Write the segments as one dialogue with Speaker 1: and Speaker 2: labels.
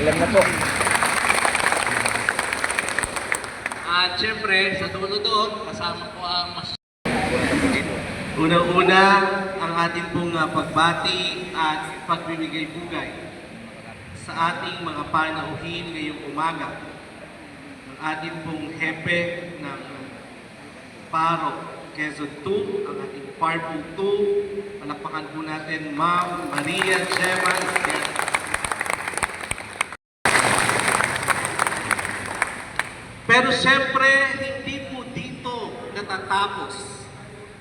Speaker 1: Alam na po.
Speaker 2: At syempre, sa dulo doon, kasama ko ang unang-una ang ating pong pagbati at pagbibigay-bugay sa ating mga panauhin ngayong umaga. Ang ating pong hepe ng Paro Quezon 2, ang ating Parpo 2, palakpakan po natin Ma'am Maria Gemma Esquerra. Pero siyempre, hindi po dito natatapos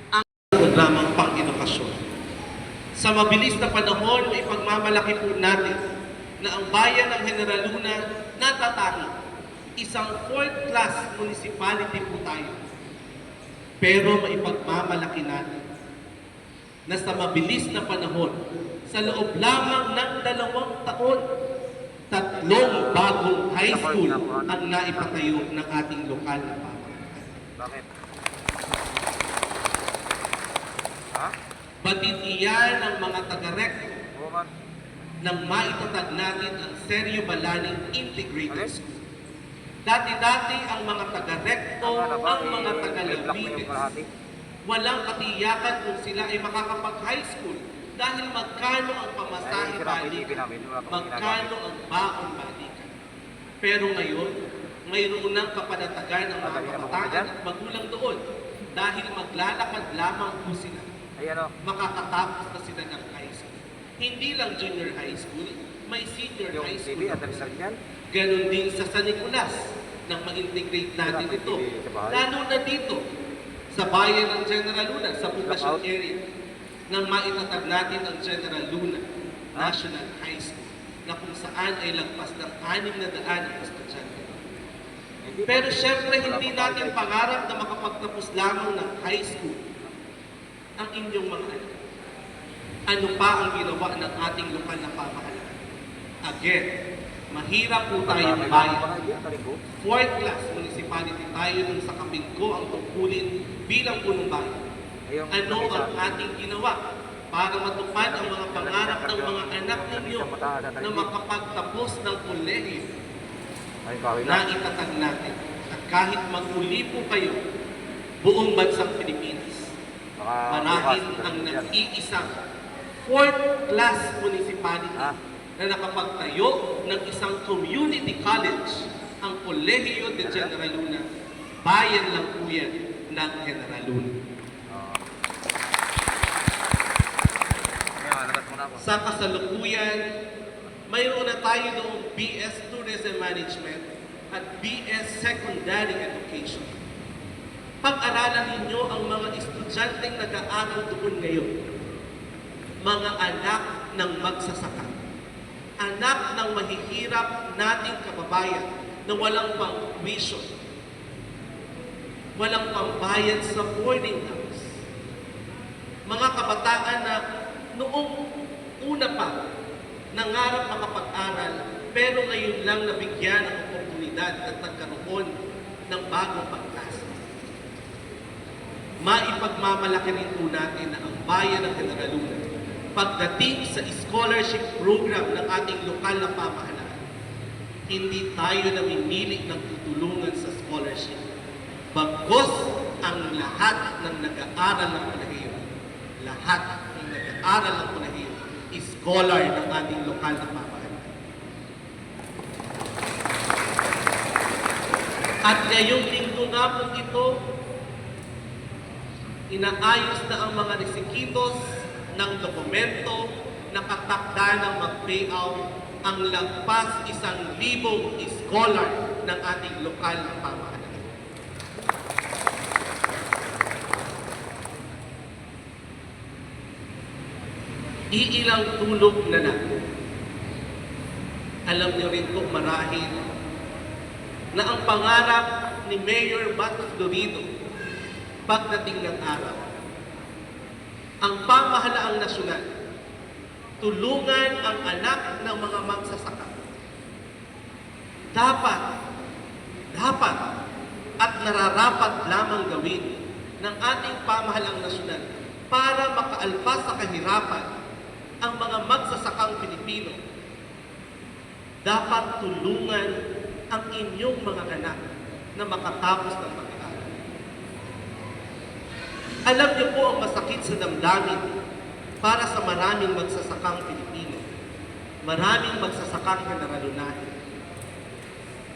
Speaker 2: ang programang pang-edukasyon. Sa mabilis na panahon, may pagmamalaki po natin na ang bayan ng General Luna natatanging isang fourth-class municipality po tayo. Pero maipagmamalaki natin na sa mabilis na panahon, sa loob lamang ng 2 taon, 3 bagong high school ang naipatayo ng ating lokal na pamahalaan.
Speaker 1: Bakit?
Speaker 2: Batid iyan ang mga taga-recto nang maitatag natin ang Sergio Balaning Integrated School. Dati-dati ang mga taga-recto, ang mga taga-Lavides, walang katiyakan kung sila ay makakapag-high school dahil magkano ang pamasahe balikan, magkano ang baon balikan. Pero ngayon, mayroon ng kapanatagan ang mga kabataan at magulang doon dahil maglalakad lamang po sila. Makakatapos na sila ng high school. Hindi lang junior high school, may senior high school. Ganon din sa San Nicolas nang mag-integrate natin ito. Lalo na dito, sa bayan ng General Luna, sa poblasyon area, nang maitatag natin ang General Luna National High School na kung saan ay lagpas ng 600 ang estudyante. Pero syempre, hindi natin pangarap na makapagtapos lamang ng high school ang inyong mga anak. Ano pa ang ginawa ng ating lokal na pamahalaan? Again, mahirap po tayong bayan. Fourth-class municipality tayo nung sa Kapingko ang tungkulin bilang punong bayan. Ano ang ating ginawa para matupad ang mga pangarap ng mga anak ninyo na makapagtapos ng kolehiyo na itatag natin? At kahit mag-uli po kayo, buong bansang Pilipinas, marahil ang nag-iisang fourth-class municipality na nakapagtayo ng isang community college, ang Colegio de General Luna. Bayan lang po yan ng General Luna. Sa kasalukuyan, mayroon na tayo noong BS Tourism Management at BS Secondary Education. Pag-aralan ninyo ang mga estudyanteng nag-aaral doon ngayon. Mga anak ng magsasaka. Anak ng mahihirap nating kababayan na walang pang-tuition. Walang pambayad sa boarding house. Mga kabataan na noong una pa nangarap makapag-aral pero ngayon lang nabigyan ng oportunidad at nagkaroon ng bagong pag-asa. Maipagmamalaki rin po natin na ang bayan ng General Luna pagdating sa scholarship program ng ating lokal na pamahalaan. Hindi tayo namimili ng tutulungan sa scholarship. Bagkus ang lahat ng nag-aaral ng kolehiyo, lahat ng nag-aaral ng kolehiyo, scholar ng ating lokal na pamahalaan. At ngayong linggo nga po ito, inaayos na ang mga resikitos ng dokumento na katakda ng mag-payout ang lagpas 1,000 scholar ng ating lokal na pamahalaan. Iilang tulog na lang. Alam niyo rin po marahil na ang pangarap ni Mayor Batos Dorido pagdating ng araw, ang pamahalaang nasyonal, tulungan ang anak ng mga magsasaka. Dapat at nararapat lamang gawin ng ating pamahalaang nasyonal para makaalpas sa kahirapan ang mga magsasakang Pilipino dapat tulungan ang inyong mga anak na makatapos ng pag-aaral. Alam niyo po ang masakit sa damdamin para sa maraming magsasakang Pilipino, maraming magsasakang generalunahin.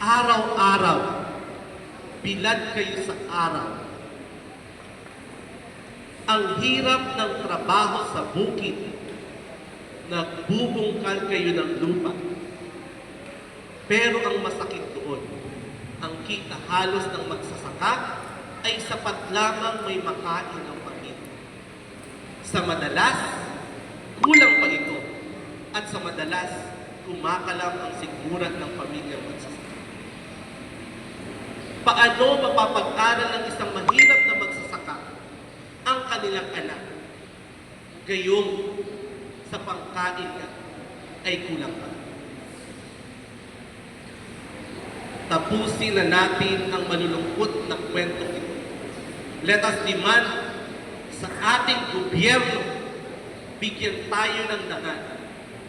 Speaker 2: Araw-araw, bilad kayo sa araw. Ang hirap ng trabaho sa bukid, nagbubungkal kayo ng lupa. Pero ang masakit doon, ang kita halos ng magsasaka ay sapat lamang may makain ang pamilya. Sa madalas, kulang pa ito. At sa madalas, kumakalam ang siguran ng pamilyang magsasaka. Paano mapapag-aral ng isang mahirap na magsasaka ang kanilang anak? Gayong sa pangkain na ay kulang pa. Tapusin na natin ang malulungkot na kwentong ito. Let us demand sa ating gobyerno, bigyan tayo ng daan.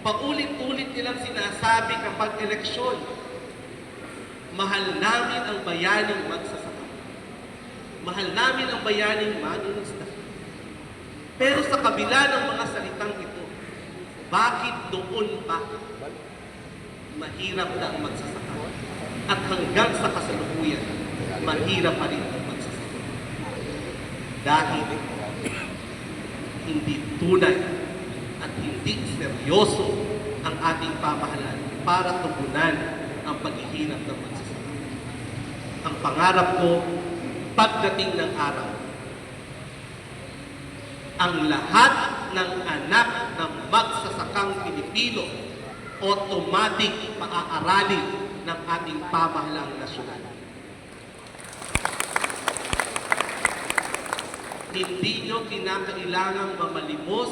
Speaker 2: Paulit-ulit nilang sinasabi kapag eleksyon, mahal namin ang bayaning magsasaka. Mahal namin ang bayaning mangingisda. Pero sa kabila ng mga salitang ito, bakit doon pa mahirap na ang magsasaka? At hanggang sa kasalukuyan, mahirap pa rin ang magsasaka. Dahil hindi tunay at hindi seryoso ang ating pamahalaan para tugunan ang paghihirap ng magsasaka. Ang pangarap ko, pagdating ng araw, ang lahat ng anak ng magsasakang Pilipino automatic paaaralin ng ating pamahalaang nasyonal. Hindi nyo kinakailangang mamalimos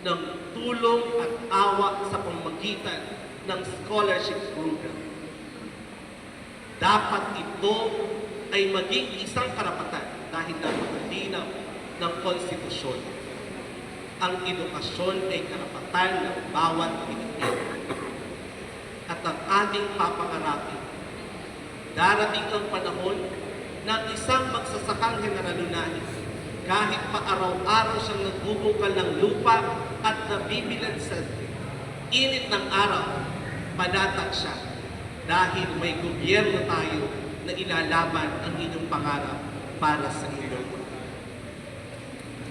Speaker 2: ng tulong at awa sa pamamagitan ng scholarship program. Dapat ito ay maging isang karapatan dahil napakalinaw ng konstitusyon. Ang edukasyon ay karapatan ng bawat Pilipino. At ang ating papangarapin, darating ang panahon ng isang magsasakang generalunahin, kahit pa araw-araw siyang nagbubungkal ng lupa at nabibilad sa init ng araw, panatag siya dahil may gobyerno tayo na ilalaban ang inyong pangarap para sa inyo.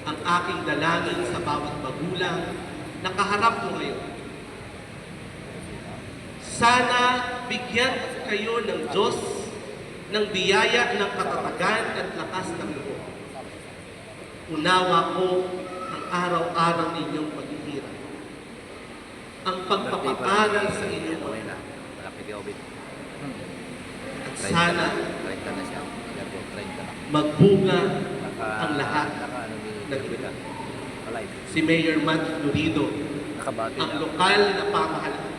Speaker 2: Ang aking dalangin sa bawat magulang na kaharap mo ngayon, sana bigyan kayo ng Diyos ng biyaya ng katatagan at lakas ng loob. Unawa ko ang araw-araw ninyong paghihirap. Ang pagpapaaral sa inyo. At sana magbunga ang lahat ng ito. Si Mayor Matt Florido, ang lokal na pamahalaan,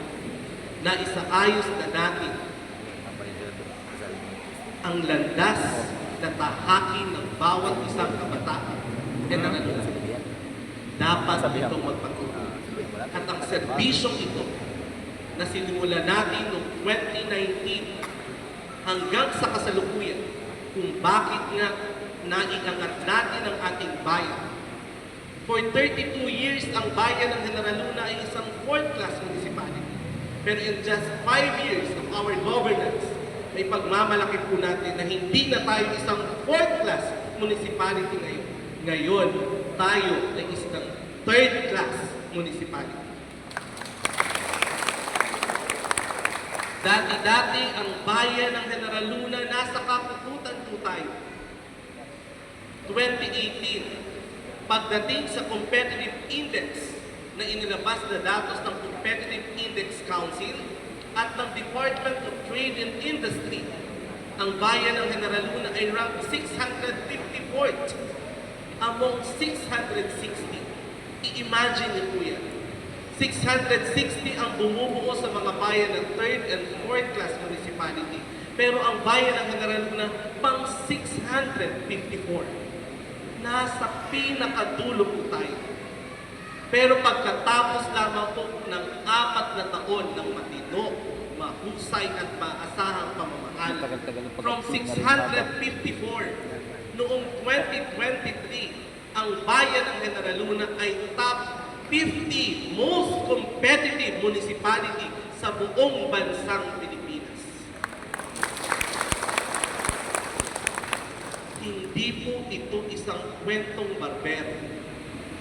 Speaker 2: na isaayos na natin ang landas na tahakin ng bawat isang kabataan at nananalig. Dapat itong magpatuloy. At ang serbisyong ito na sinimula natin noong 2019 hanggang sa kasalukuyan kung bakit nga naiangat natin ang ating bayan. For 32 years, ang bayan ng General Luna ay isang fourth-class municipality. Pero in just 5 years of our governance, may pagmamalaki po natin na hindi na tayo isang fourth-class municipality ngayon. Ngayon, tayo ay isang third-class municipality. Dati-dati, ang bayan ng General Luna, nasa kapukutan po tayo. 2018, pagdating sa competitive index, na inilabas na datos ng Competitive Index Council at ng Department of Trade and Industry, ang bayan ng General Luna ay ranked 654th among 660. I-imagine niyo po yan. 660 ang bumubuo sa mga bayan ng 3rd and 4th class municipality. Pero ang bayan ng General Luna, pang 654. Nasa pinakadulo po tayo. Pero pagkatapos lamang po ng 4 na taon ng matino mahusay at maasahang pamamahal.
Speaker 1: Tagal-tagal ng
Speaker 2: From
Speaker 1: pag-upload na rin,
Speaker 2: 654 noong 2023, ang bayan ng General Luna ay top 50 most competitive municipality sa buong bansang Pilipinas. Hindi po ito isang kwentong barbero.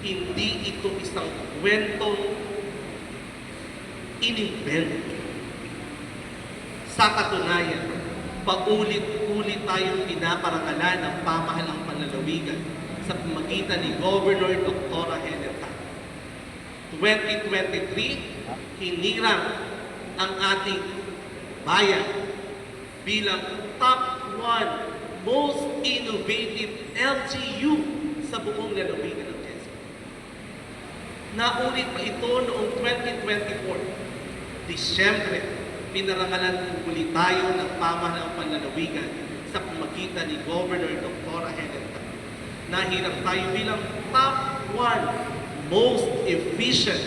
Speaker 2: Hindi ito isang kwentong inimbento. Sa katunayan, paulit-ulit tayong pinaparangalan ng pamahalang panlalawigan sa pamagitan ni Governor Dr. Helen Tan. 2023, hinirang ang ating bayan bilang top 1 most innovative LGU sa buong lalawigan ng Quezon. Naulit pa ito noong 2024. Disyembre, pinarangalan po ulit tayo ng pamahalang panlalawigan sa pamagitan ni Governor Dr. Helen Tan. Nahirang tayo bilang top 1 most efficient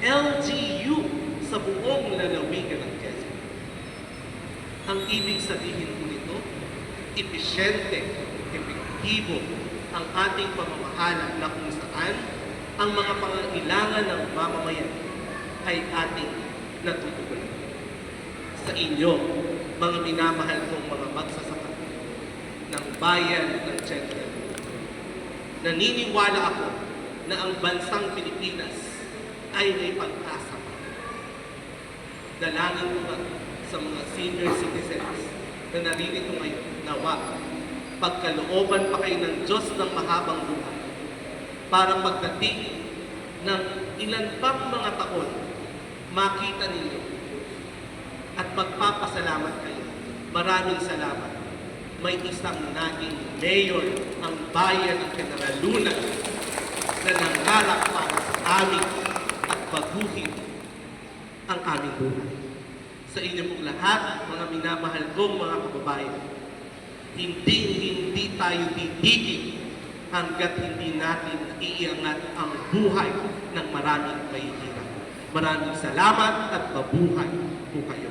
Speaker 2: LGU sa buong lalawigan ng Quezon. Ang ibig sabihin po nito, episyente, epektibo ang ating pamamahala na kung saan ang mga pangangailangan ng mamamayan ay ating natutugunan. Sa inyo, mga minamahal kong mga magsasaka ng bayan ng General Luna, naniniwala ako na ang bansang Pilipinas ay may pag-asa pa. Dalangin ko nga sa mga senior citizens na naririto ngayon, nawa, pagkalooban pa kayo ng Diyos ng mahabang buhay para pagdating ng ilan pang mga taon, makita ninyo at magpapasalamat kayo. Maraming salamat. May isang naging mayor ang bayan ng General Luna na nangarap para sa amin at baguhin ang aming buhay. Sa inyo pong lahat, mga minamahal kong mga kababayan, hindi tayo titigil hanggat hindi natin naiiangat ang buhay ng maraming mahihirap. Maraming salamat at mabuhay po kayo.